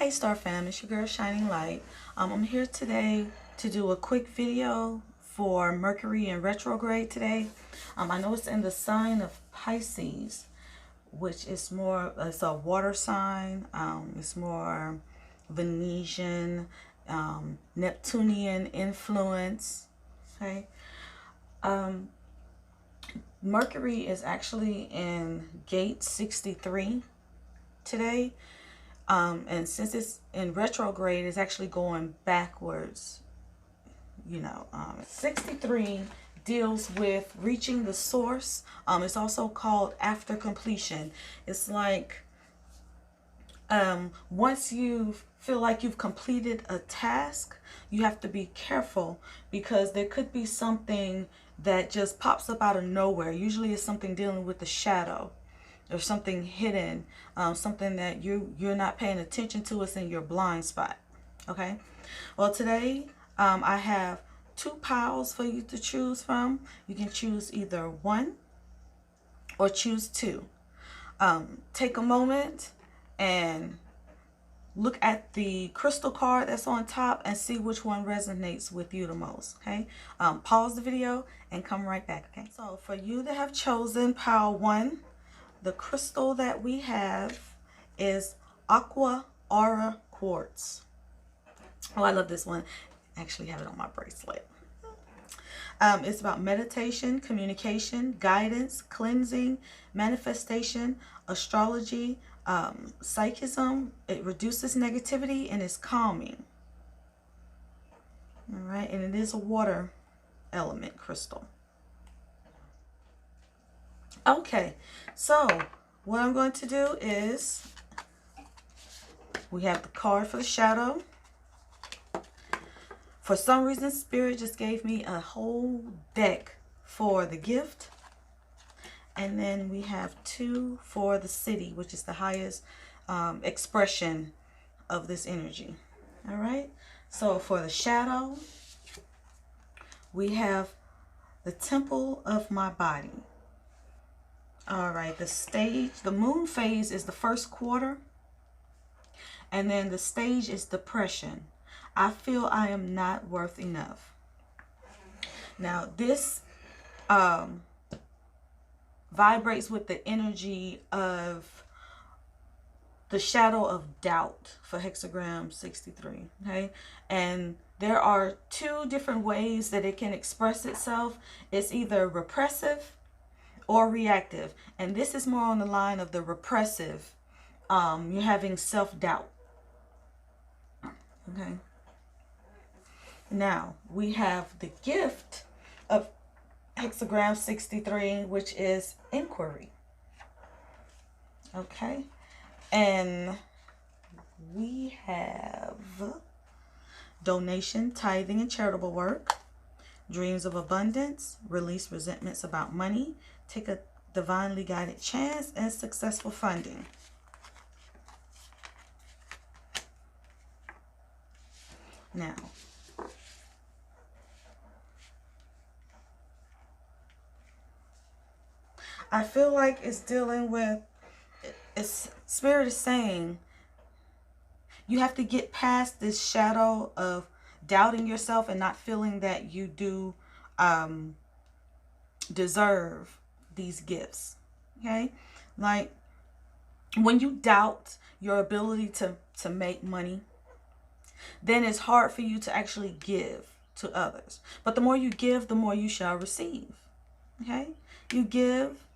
Hey Star Fam, it's your girl Shining Light. I'm here today to do a quick video for Mercury in retrograde today. I know it's in the sign of Pisces, which is more, it's a water sign. It's more Venetian, Neptunian influence. Okay. Mercury is actually in gate 63 today. And since it's in retrograde, it's actually going backwards. 63 deals with reaching the source. It's also called after completion. It's like once you feel like you've completed a task, you have to be careful because there could be something that just pops up out of nowhere. Usually it's something dealing with the shadow or something hidden, something that you're not paying attention to. It's in your blind spot. Okay, well today I have two piles for you to choose from. You can choose either one or choose two. Take a moment and look at the crystal card that's on top and see which one resonates with you the most. Okay, pause the video and come right back. Okay, so for you that have chosen pile one, the crystal that we have is Aqua Aura Quartz. Oh, I love this one. I actually have it on my bracelet. It's about meditation, communication, guidance, cleansing, manifestation, astrology, psychism. It reduces negativity and is calming. All right, and it is a water element crystal. Okay, so what I'm going to do is, we have the card for the shadow. For some reason, Spirit just gave me a whole deck for the gift. And then we have two for the Siddhi, which is the highest expression of this energy. All right, so for the shadow, we have the temple of my body. All right, the moon phase is the first quarter, and then the stage is depression. I feel I am not worth enough. Now this vibrates with the energy of the shadow of doubt for hexagram 63. Okay, and there are two different ways that it can express itself. It's either repressive or reactive, and this is more on the line of the repressive. You're having self-doubt. Okay, now we have the gift of hexagram 63, which is inquiry. Okay, and we have donation, tithing, and charitable work, dreams of abundance, release resentments about money, take a divinely guided chance, and successful funding. Now, I feel like it's dealing with, Spirit is saying you have to get past this shadow of doubting yourself and not feeling that you do deserve these gifts. Okay, like when you doubt your ability to make money, then it's hard for you to actually give to others. But the more you give, the more you shall receive. Okay, you give,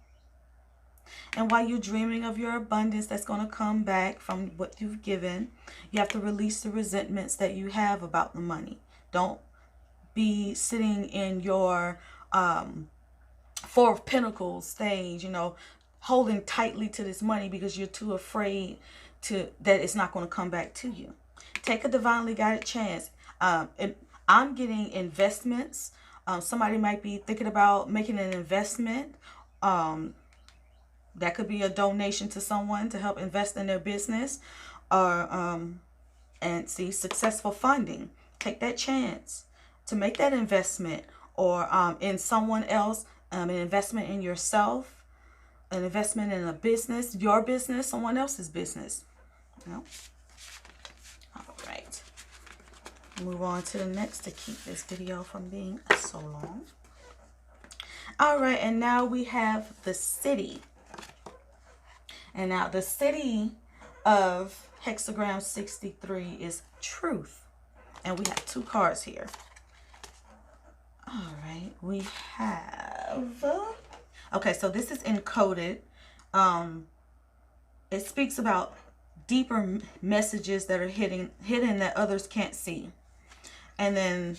and while you're dreaming of your abundance that's going to come back from what you've given, you have to release the resentments that you have about the money. Don't be sitting in your Four of Pentacles stage, holding tightly to this money because you're too afraid that it's not going to come back to you. Take a divinely guided chance. I'm getting investments. Somebody might be thinking about making an investment. That could be a donation to someone to help invest in their business, or and see successful funding. Take that chance to make that investment, or in someone else, an investment in yourself, an investment in a business, your business, someone else's business. Move on to the next to keep this video from being so long. All right, and now we have the Siddhi. And now the Siddhi of hexagram 63 is truth. And we have 2 cards here. All right, we have... Okay, so this is encoded. It speaks about deeper messages that are hidden that others can't see. And then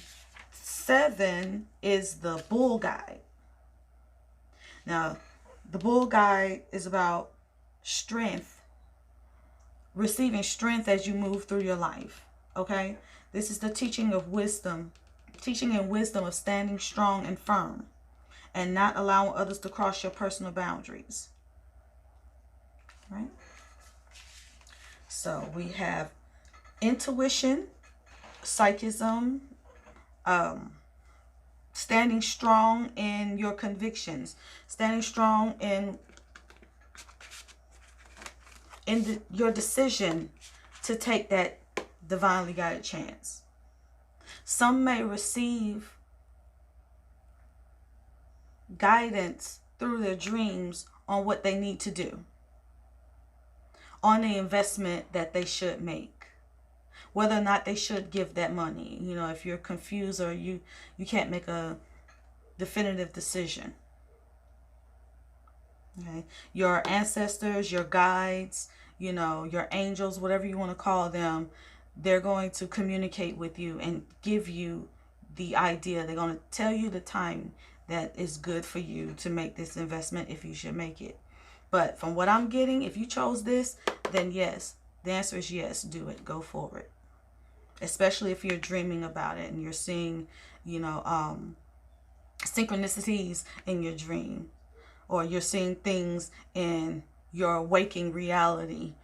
7 is the Bull Guide. Now, the Bull Guide is about strength, receiving strength as you move through your life. Okay? This is the teaching of wisdom, teaching and wisdom of standing strong and firm and not allowing others to cross your personal boundaries. Right? So we have intuition, psychism, standing strong in your convictions, standing strong in your decision to take that divinely guided chance. Some may receive guidance through their dreams on what they need to do, on the investment that they should make, whether or not they should give that money. You know, if you're confused or you can't make a definitive decision. Okay, your ancestors, your guides, you know, your angels, whatever you want to call them, they're going to communicate with you and give you the idea. They're going to tell you the time that is good for you to make this investment, if you should make it. But from what I'm getting, if you chose this, then yes, the answer is yes, do it, go for it. Especially if you're dreaming about it and you're seeing, you know, synchronicities in your dream, or you're seeing things in your waking reality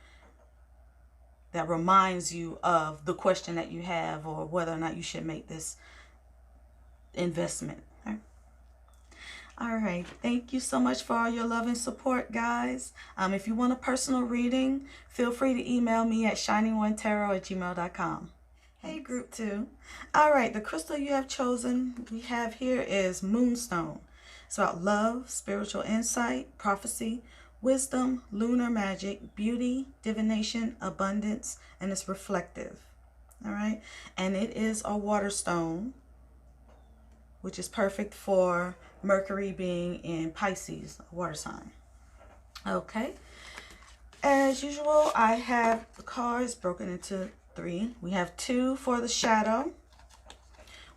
that reminds you of the question that you have, or whether or not you should make this investment. Okay? All right. Thank you so much for all your love and support, guys. If you want a personal reading, feel free to email me at ShiningOneTarot@gmail.com. Hey, group 2. All right. The crystal you have chosen, we have here is Moonstone. It's about love, spiritual insight, prophecy, wisdom, lunar magic, beauty, divination, abundance, and it's reflective. All right. And it is a water stone, which is perfect for Mercury being in Pisces, a water sign. Okay. As usual, I have the cards broken into 3. We have 2 for the shadow.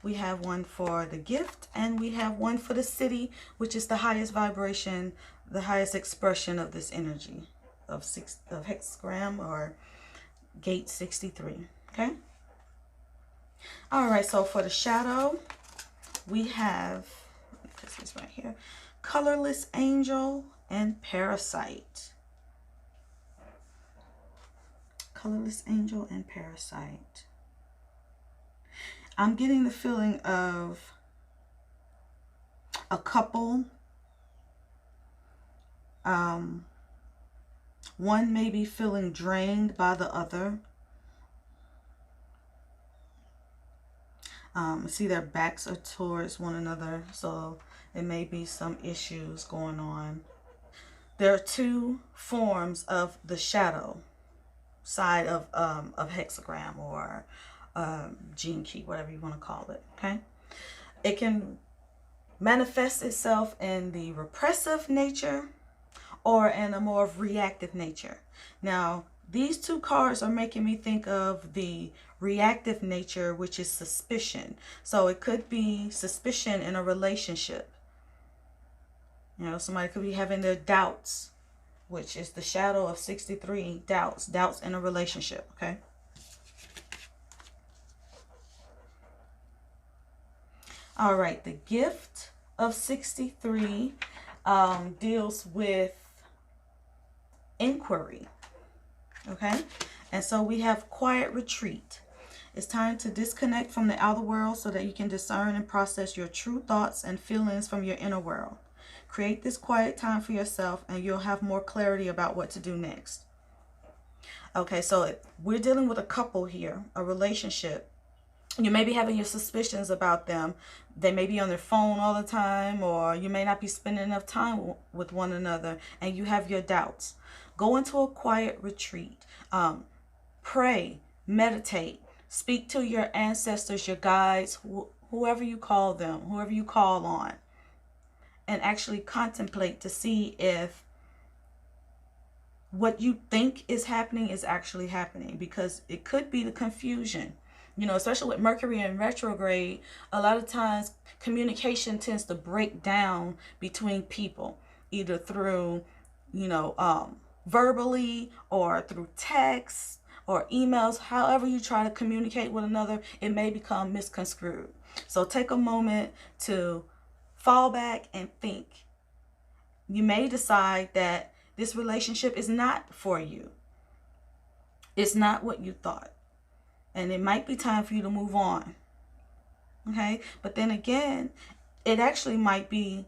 We have 1 for the gift, and we have 1 for the Siddhi, which is the highest vibration, the highest expression of this energy of hexagram or gate 63. Okay. All right. So for the shadow, we have, this is right here, colorless angel and parasite. Colorless angel and parasite. I'm getting the feeling of a couple. One may be feeling drained by the other. See, their backs are towards one another, so there may be some issues going on. There are 2 forms of the shadow side of hexagram or gene key, whatever you want to call it. Okay, it can manifest itself in the repressive nature or in a more reactive nature. Now, these 2 cards are making me think of the reactive nature, which is suspicion. So it could be suspicion in a relationship. You know, somebody could be having their doubts, which is the shadow of 63, doubts in a relationship. Okay. All right, the gift of 63 deals with inquiry. Okay, and so we have quiet retreat. It's time to disconnect from the outer world so that you can discern and process your true thoughts and feelings from your inner world. Create this quiet time for yourself and you'll have more clarity about what to do next. Okay, so we're dealing with a couple here, a relationship. You may be having your suspicions about them. They may be on their phone all the time, or you may not be spending enough time with one another, and you have your doubts. Go into a quiet retreat. Pray, meditate, speak to your ancestors, your guides, whoever you call them, whoever you call on, and actually contemplate to see if what you think is happening is actually happening, because it could be the confusion. You know, especially with Mercury in retrograde, a lot of times communication tends to break down between people, either through, verbally or through text or emails. However you try to communicate with another, it may become misconstrued. So take a moment to fall back and think. You may decide that this relationship is not for you. It's not what you thought. And it might be time for you to move on. Okay? But then again, it actually might be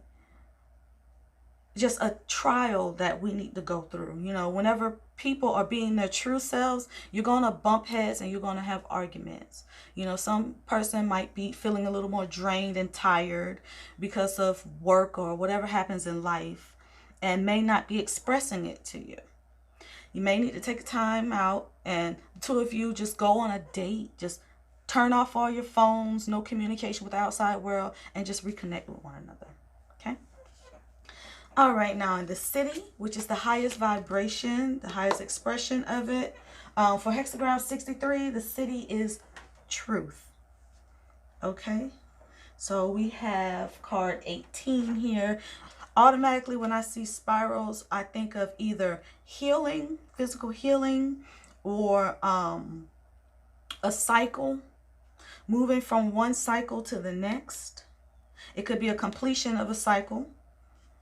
just a trial that we need to go through. You know, whenever people are being their true selves, you're going to bump heads and you're going to have arguments. You know, some person might be feeling a little more drained and tired because of work or whatever happens in life, and may not be expressing it to you. You may need to take time out, and the two of you just go on a date. Just turn off all your phones, no communication with the outside world, and just reconnect with one another. Okay? All right, now in the Siddhi, which is the highest vibration, the highest expression of it, for hexagram 63, the Siddhi is truth. Okay? So we have card 18 here. Automatically, when I see spirals, I think of either healing, physical healing, or a cycle, moving from one cycle to the next. It could be a completion of a cycle.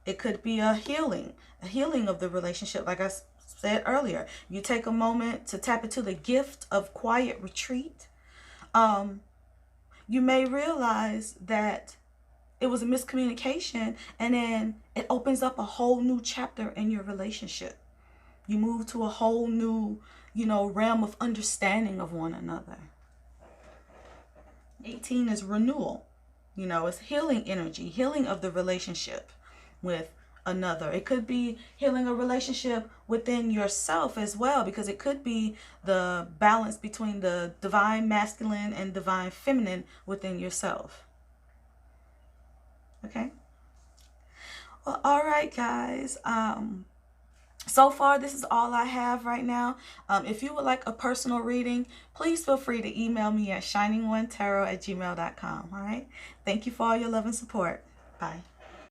It could be a healing of the relationship. Like I said earlier, you take a moment to tap into the gift of quiet retreat. You may realize that it was a miscommunication, and then it opens up a whole new chapter in your relationship. You move to a whole new, realm of understanding of one another. 18 is renewal. It's healing energy, healing of the relationship with another. It could be healing a relationship within yourself as well, because it could be the balance between the divine masculine and divine feminine within yourself. Okay. Well, all right, guys. So far, this is all I have right now. If you would like a personal reading, please feel free to email me at shiningonetarot@gmail.com. All right. Thank you for all your love and support. Bye.